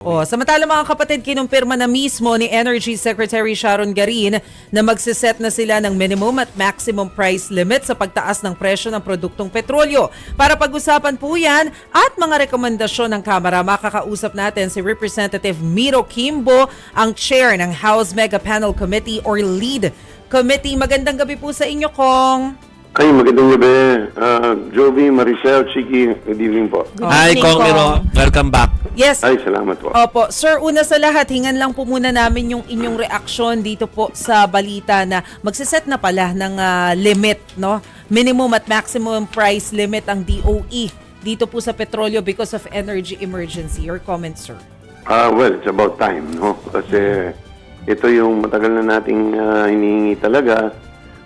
Samantala mga kapatid, kinumpirma na mismo ni Energy Secretary Sharon Garin na magsiset na sila ng minimum at maximum price limit sa pagtaas ng presyo ng produktong petrolyo. Para pag-usapan po yan at mga rekomendasyon ng Kamara, makakausap natin si Representative Miro Kimbo, ang chair ng House Mega Panel Committee or LEAD Committee. Magandang gabi po sa inyo, Kong. Ay, magandang gabi. Jovi, Maricel, Chiki, good evening po. Hi, Kong Miro. Welcome back. Yes. Ay, salamat po. Opo. Sir, una sa lahat, hingan lang po muna namin yung inyong reaksyon dito po sa balita na magsiset na pala ng limit, no? Minimum at maximum price limit ang DOE dito po sa petrolyo because of energy emergency. Your comments, sir? Well, it's about time, no? Kasi ito yung matagal na nating hinihingi talaga.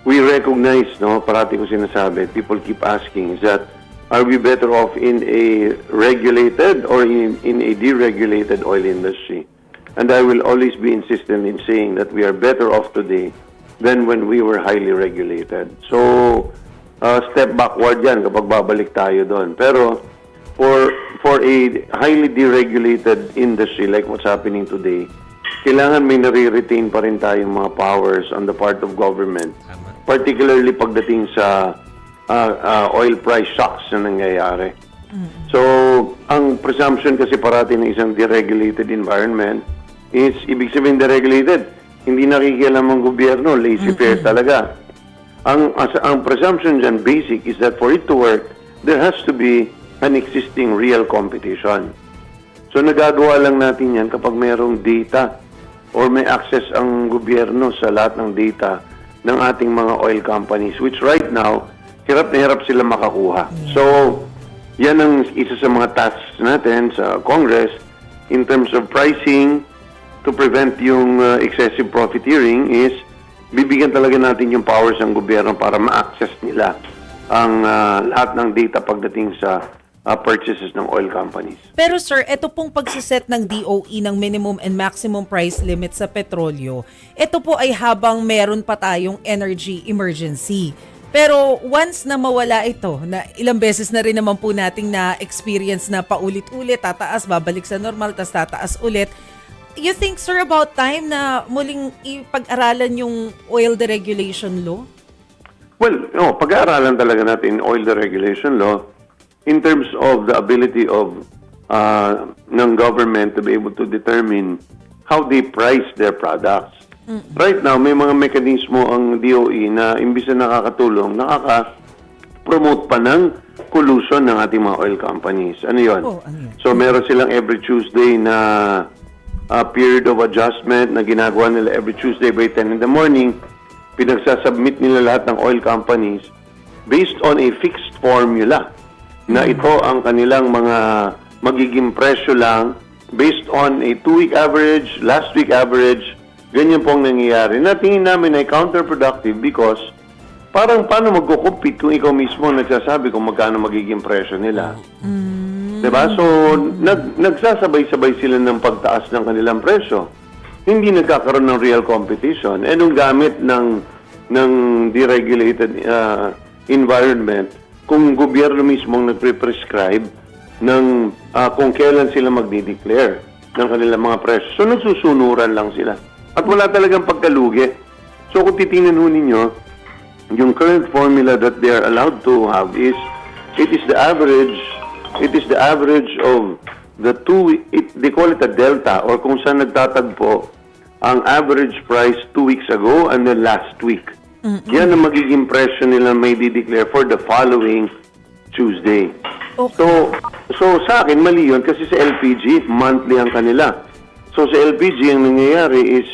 We recognize, no, parati ko sinasabi, people keep asking, is that are we better off in a regulated or in a deregulated oil industry? And I will always be insistent in saying that we are better off today than when we were highly regulated. So, step backward yan kapag babalik tayo doon. Pero for a highly deregulated industry like what's happening today, kailangan may nare-retain pa rin tayong mga powers on the part of government. Particularly pagdating sa oil price shocks na nangyayari. So, ang presumption kasi parati ng isang deregulated environment is, ibig sabihin deregulated, hindi nakikialam ang gobyerno, laissez-faire talaga. Ang presumption dyan, basic, is that for it to work, there has to be an existing real competition. So, nagagawa lang natin yan kapag mayroong data or may access ang gobyerno sa lahat ng data ng ating mga oil companies, which right now, hirap na hirap sila makakuha. So, yan ang isa sa mga tasks natin sa Congress in terms of pricing to prevent yung excessive profiteering is bibigyan talaga natin yung powers ng gobyerno para ma-access nila ang lahat ng data pagdating sa purchases ng oil companies. Pero sir, ito pong pagsiset ng DOE ng minimum and maximum price limit sa petrolyo, ito po ay habang meron pa tayong energy emergency. Pero once na mawala ito, na ilang beses na rin naman po nating na-experience na paulit-ulit, tataas, babalik sa normal, tas tataas ulit, you think, sir, about time na muling ipag-aralan yung oil deregulation law? Well, no, pag-aaralan talaga natin oil deregulation law in terms of the ability of ng government to be able to determine how they price their products. Right now, may mga mekanismo ang DOE na imbis na nakakatulong, nakaka-promote pa ng collusion ng ating mga oil companies. Ano yun? So, meron silang every Tuesday na period of adjustment na ginagawa nila every Tuesday by 10 in the morning. Pinagsasubmit nila lahat ng oil companies based on a fixed formula na ito ang kanilang mga magiging presyo lang based on a 2-week average, last week average. Ganyan pong nangyayari. Na tingin namin ay counterproductive because parang paano magko-compete kung ikaw mismo nagsasabi kung magkano magiging presyo nila. Diba? So, nagsasabay-sabay sila ng pagtaas ng kanilang presyo. Hindi nagkakaroon ng real competition. Eh, nung gamit ng deregulated environment, kung gobyerno mismo ang nagpre-prescribe ng kung kailan sila magdi-declare ng kanilang mga presyo. So, nagsusunuran lang sila. At wala talagang pagkalugi. So, kung titingnan ho ninyo, yung current formula that they are allowed to have is, it is the average of the they call it a delta, or kung saan nagtatagpo ang average price 2 weeks ago and then last week. Yan ang magiging presyo nila may di-declare for the following Tuesday. Okay. So sa akin, mali yun kasi sa LPG, monthly ang kanila. So sa LPG, ang nangyayari is,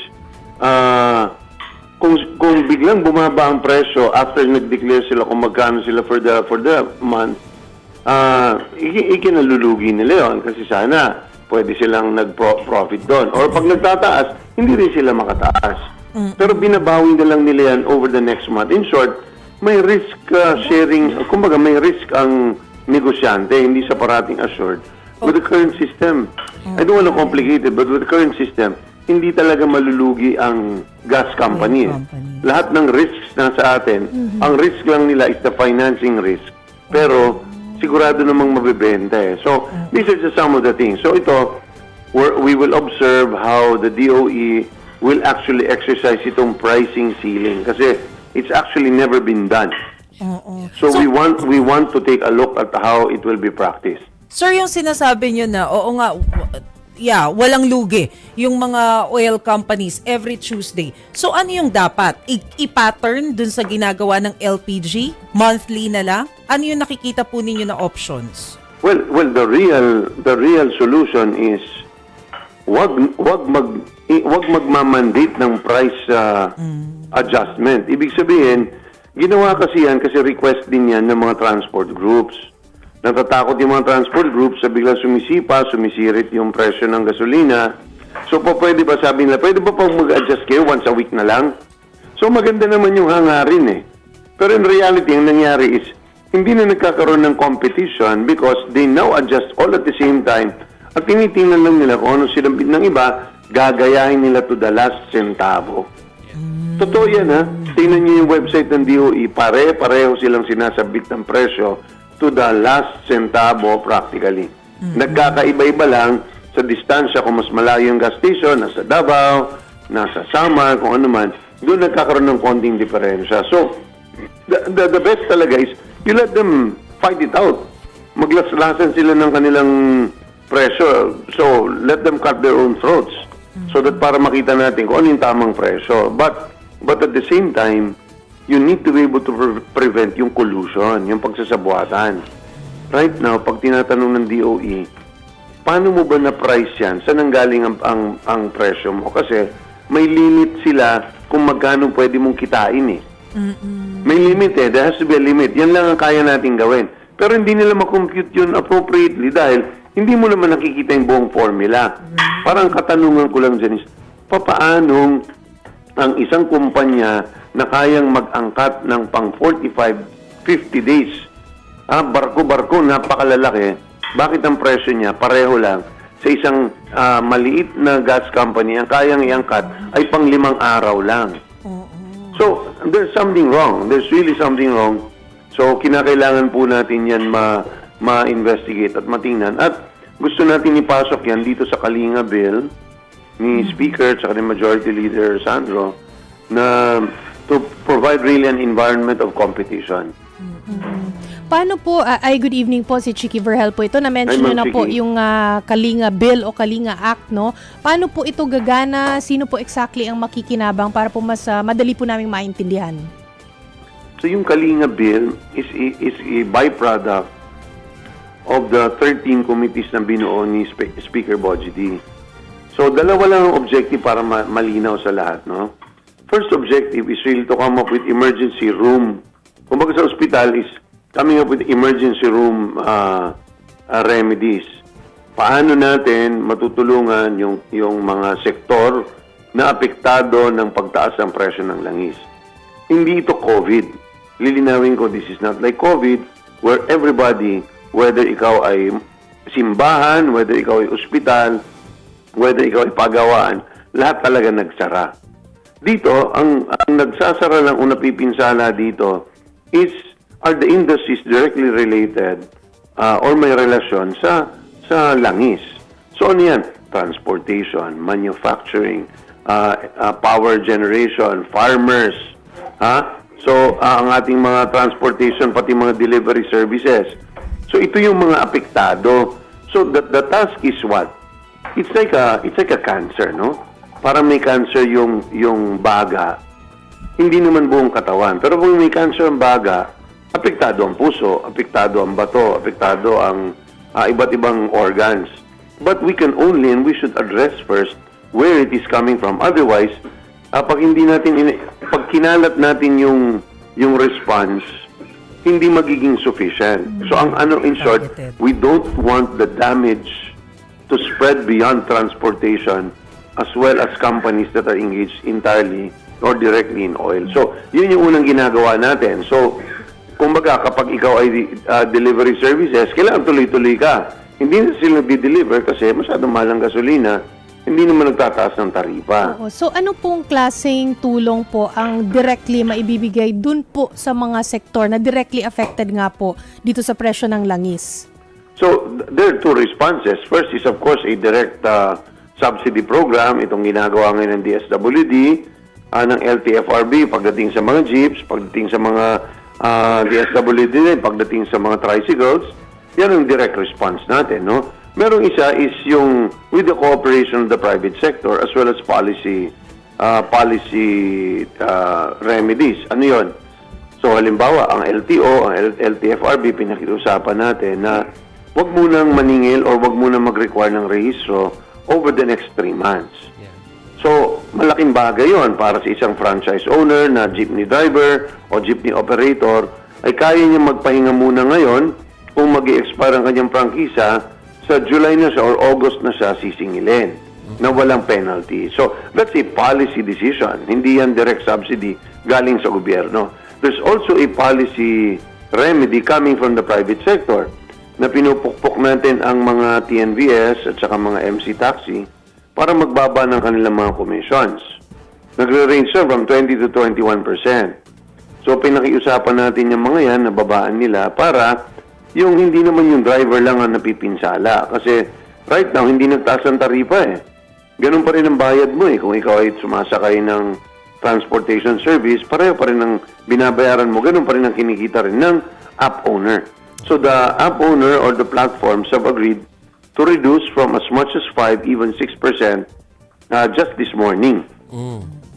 kung biglang bumaba ang presyo after nag-declare sila kung magkano sila for the month, ikinalulugi nila yun kasi sana pwede silang nag-profit doon. Or pag nagtataas, hindi rin sila makataas. Pero binabawi na lang nila yan over the next month. In short, may risk sharing, kumbaga may risk ang negosyante, hindi sa parating assured. With the current system, I don't want to complicate it, but with the current system, hindi talaga malulugi ang gas company. Lahat ng risks na sa atin, ang risk lang nila is the financing risk. Pero sigurado namang mabibenta eh. So, these are just some of the things. So ito, we will observe how the DOE will actually exercise itong pricing ceiling kasi it's actually never been done. Oo. So we want to take a look at how it will be practiced. Sir, yung sinasabi nyo na, oo nga, walang lugi yung mga oil companies every Tuesday. So ano yung dapat? I-pattern dun sa ginagawa ng LPG? Monthly na lang? Ano yung nakikita po ninyo na options? Well, the real solution is wag magmamandate ng price adjustment. Ibig sabihin, ginawa kasi yan kasi request din yan ng mga transport groups. Natatakot yung mga transport groups sa biglang sumisirit yung presyo ng gasolina. So pwede ba, sabi nila, pwede ba pang mag-adjust kayo once a week na lang? So maganda naman yung hangarin eh. Pero in reality, ang nangyari is, hindi na nagkakaroon ng competition because they now adjust all at the same time. At tinitingnan lang nila kung ano sila ng iba, gagayahin nila to the last centavo. Totoo yan ha. Tingnan niyo yung website ng DOE, pareho silang sinasabit ng presyo to the last centavo practically. Nagkakaiba-iba lang sa distansya kung mas malayo yung gas station, nasa Davao, nasa Samar, kung ano man, doon nagkakaroon ng konting diferensya. So, the best talaga is you let them fight it out. Maglaslasan sila ng kanilang presyo. So, let them cut their own throats. So that para makita natin kung ano yung tamang presyo. But at the same time, you need to be able to prevent yung collusion, yung pagsasabuatan. Right now, pag tinatanong ng DOE, paano mo ba na-price yan? Saan nanggaling ang presyo mo? Kasi may limit sila kung magkano pwede mong kitain eh. May limit eh. There has to be a limit. Yan lang ang kaya natin gawin. Pero hindi nila makompute yun appropriately dahil hindi mo naman nakikita yung buong formula. Parang katanungan ko lang dyan is, papaanong ang isang kumpanya na kayang mag-angkat ng pang 45, 50 days. Barko-barko, napakalalaki. Bakit ang presyo niya pareho lang sa isang maliit na gas company ang kayang iangkat ay pang 5 araw lang. So, there's something wrong. There's really something wrong. So, kinakailangan po natin yan ma-investigate at matingnan. At gusto natin ipasok yan dito sa Kalinga Bill ni Speaker at ni Majority Leader Sandro na to provide really an environment of competition. Paano po, good evening po, si Chicky Verhel po ito, na-mention nyo na po yung Kalinga Bill o Kalinga Act, no? Paano po ito gagana? Sino po exactly ang makikinabang para po mas madali po namin maintindihan? So yung Kalinga Bill is a byproduct of the 13 committees na binuo ni Speaker Bogie D. So dalawa lang ang objective para malinaw sa lahat, no? First objective is really to come up with emergency room. Kumbaga sa ospital is coming up with emergency room remedies. Paano natin matutulungan yung mga sektor na apektado ng pagtaas ng presyo ng langis? Hindi ito COVID. Lilinawin ko, this is not like COVID where everybody, whether ikaw ay simbahan, whether ikaw ay ospital, whether ikaw ay pagawaan, lahat talaga nagsara. Dito, ang nagsasara lang o napipinsala dito are the industries directly related or may relasyon sa langis. So ano yan? Transportation, manufacturing, power generation, farmers. So ang ating mga transportation, pati mga delivery services. So ito yung mga apektado. So the task is what? It's like a cancer, no? Parang may cancer yung baga. Hindi naman buong katawan. Pero kung may cancer ang baga, apektado ang puso, apektado ang bato, apektado ang iba't ibang organs. But we can only and we should address first where it is coming from. Otherwise, pag kinalat natin yung response, hindi magiging sufficient. So in short, we don't want the damage to spread beyond transportation as well as companies that are engaged entirely or directly in oil. So, yun yung unang ginagawa natin. So, kumbaga, kapag ikaw ay delivery services, kailangan tuloy-tuloy ka. Hindi na sila nagdi-deliver kasi masyadong mahal ang gasolina, hindi naman nagtataas ng taripa. Oo. So, ano pong klaseng tulong po ang directly maibibigay dun po sa mga sektor na directly affected nga po dito sa presyo ng langis? So, there are two responses. First is, of course, a direct subsidy program. Itong ginagawa ngayon ng DSWD, ng LTFRB, pagdating sa mga jeeps, pagdating sa mga DSWD din, pagdating sa mga tricycles. Yan ang direct response natin, no? Merong isa is yung with the cooperation of the private sector as well as policy remedies. Ano yon? So, halimbawa, ang LTO, ang LTFRB, pinakiusapan natin na wag munang maningil or wag munang mag-require ng rehistro over the next 3 months. So, malaking bagay yon para sa isang franchise owner na jeepney driver o jeepney operator ay kaya niya magpahinga muna ngayon kung mag-i-expire ang kanyang prangkisa sa July na siya or August na siya sisingilin na walang penalty. So, that's a policy decision. Hindi yan direct subsidy galing sa gobyerno. There's also a policy remedy coming from the private sector na pinupukpok natin ang mga TNVS at saka mga MC taxi para magbaba ng kanilang mga commissions. Nagre-range from 20 to 21%. So, pinakiusapan natin yung mga yan, nababaan nila para yung hindi naman yung driver lang ang napipinsala. Kasi right now, hindi nagtaas ang taripa eh. Ganun pa rin ang bayad mo eh. Kung ikaw ay sumasakay ng transportation service, pareho pa rin ang binabayaran mo. Ganun pa rin ang kinikita rin ng app owner. So the app owner or the platforms have agreed to reduce from as much as 5, even 6% just this morning.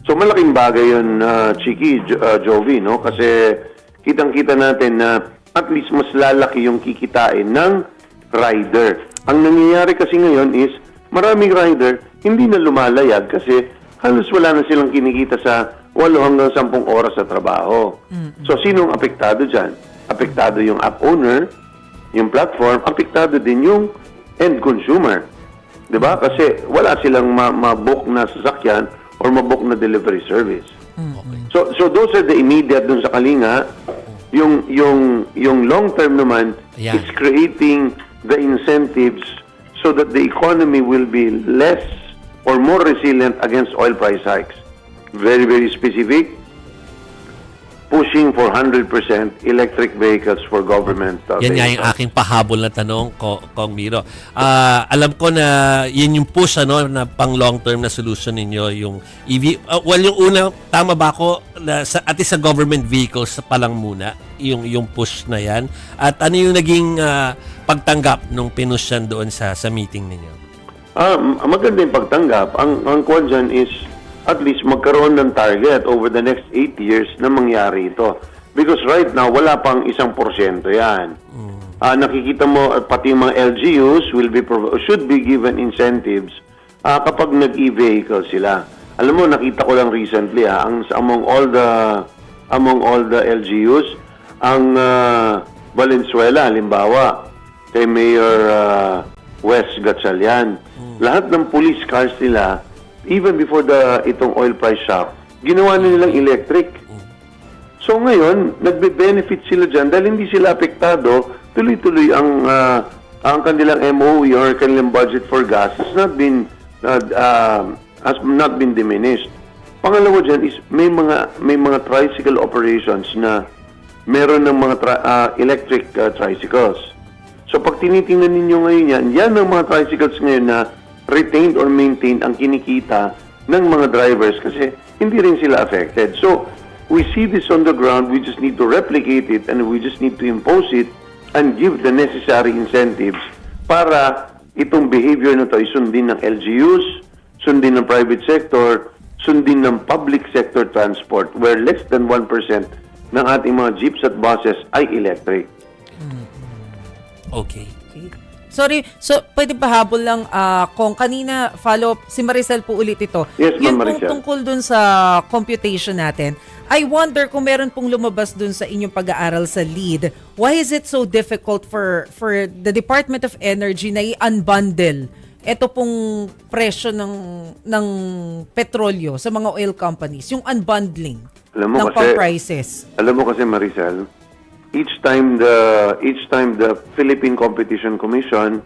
So malaking bagay yun, Chiki, Jovi, no? Kasi kitang-kita natin na at least mas lalaki yung kikitain ng rider. Ang nangyayari kasi ngayon is maraming rider hindi na lumalayag kasi halos wala na silang kinikita sa 8 hanggang 10 oras sa trabaho. So sinong apektado dyan? Apektado yung app owner, yung platform, apektado din yung end consumer. 'Di ba? Kasi wala silang ma-book na sasakyan or ma-book na delivery service. So those are the immediate dun sa Kalinga. Yung long term naman Yeah. is creating the incentives so that the economy will be less or more resilient against oil price hikes. Very, very specific. Pushing for 100% electric vehicles for government Yan nga yung vehicles. aking pahabol na tanong, Kong Miro. Alam ko na yun yung push na pang long-term na solution ninyo, yung EV. Well, yung una, tama ba ako, na at least sa government vehicles pa lang muna, yung push na yan? At ano yung naging pagtanggap nung pinush yan doon sa meeting ninyo? Maganda yung pagtanggap. Ang kwan dyan is at least magkaroon ng target over the next 8 years na mangyari ito. Because right now, wala pang 1% yan. Nakikita mo, pati yung mga LGUs should be given incentives kapag nag-e-vehicle sila. Alam mo, nakita ko lang recently, among all the LGUs, ang Valenzuela, halimbawa, kay Mayor Wes Gatchalian, lahat ng police cars nila, even before itong oil price shock, ginawa na nilang electric. So ngayon, nagbe-benefit sila dyan dahil hindi sila apektado, tuloy-tuloy ang kanilang MOE or kanilang budget for gas has not been diminished. Pangalawa dyan is may mga tricycle operations na meron ng mga electric tricycles. So pag tinitingnan ninyo ngayon yan ang mga tricycles ngayon na retained or maintained ang kinikita ng mga drivers kasi hindi rin sila affected. So, we see this on the ground, we just need to replicate it and we just need to impose it and give the necessary incentives para itong behavior na ito ay sundin ng LGUs, sundin ng private sector, sundin ng public sector transport where less than 1% ng ating mga jeeps at buses ay electric. Okay. Sorry, so pwede pahabol lang kung kanina follow-up, si Maricel po ulit ito. Yes, Yun Ma'am pong Maricel. tungkol dun sa computation natin. I wonder kung meron pong lumabas dun sa inyong pag-aaral sa LEAD, why is it so difficult for the Department of Energy na i-unbundle ito pong presyo ng petrolyo sa mga oil companies, yung unbundling ng pump prices? Alam mo kasi, Maricel, each time the Philippine Competition Commission,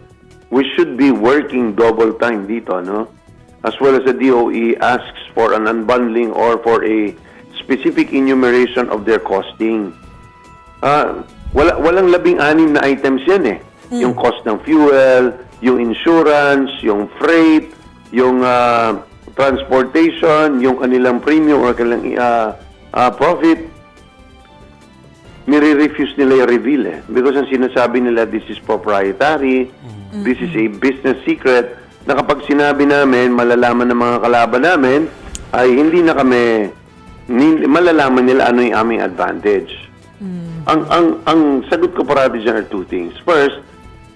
we should be working double time dito, no? As well as the DOE asks for an unbundling or for a specific enumeration of their costing. Walang 16 na items yan eh. yung cost ng fuel, yung insurance, yung freight, yung transportation, yung kanilang premium or kanilang profit, nire-refuse nila yung reveal because ang sinasabi nila, this is proprietary, this is a business secret, na kapag sinabi namin, malalaman ng mga kalaban namin, ay hindi na kami, malalaman nila ano yung aming advantage. Ang sagot ko parati dyan are two things. First,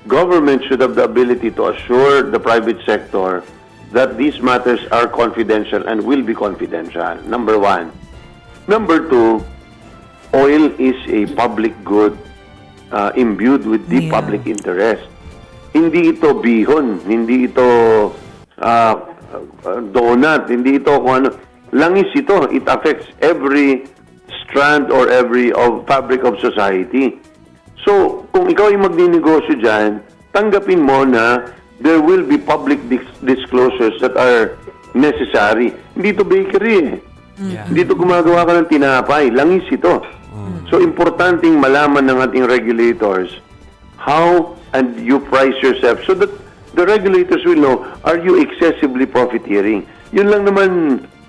government should have the ability to assure the private sector that these matters are confidential and will be confidential. Number one. Number two, oil is a public good imbued with deep public interest. Hindi ito bihon, hindi ito donut, hindi ito kung ano. Langis ito. It affects every strand or every fabric of society. So, kung ikaw ay magninegosyo dyan, tanggapin mo na there will be public disclosures that are necessary. Hindi ito bakery Hindi ito gumagawa ka ng tinapay. Langis ito. So, importanteng malaman ng ating regulators how and you price yourself so that the regulators will know, are you excessively profiteering? Yun lang naman,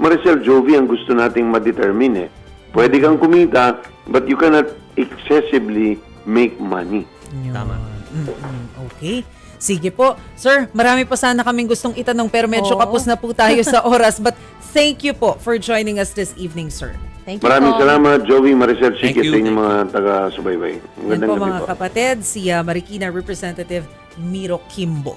Maricel, Jovi, ang gusto nating ma-determine Pwede kang kumita, but you cannot excessively make money. Tama. Okay. Sige po. Sir, marami pa sana kaming gustong itanong pero medyo kapos na po tayo sa oras. But thank you po for joining us this evening, sir. Thank you Maraming po. salamat, Joey, Maricel, Thank Chiki, you. sa inyong mga taga-subaybay. Yan Magandang po gabi mga po. kapatid, si Marikina Representative Miro Kimbo.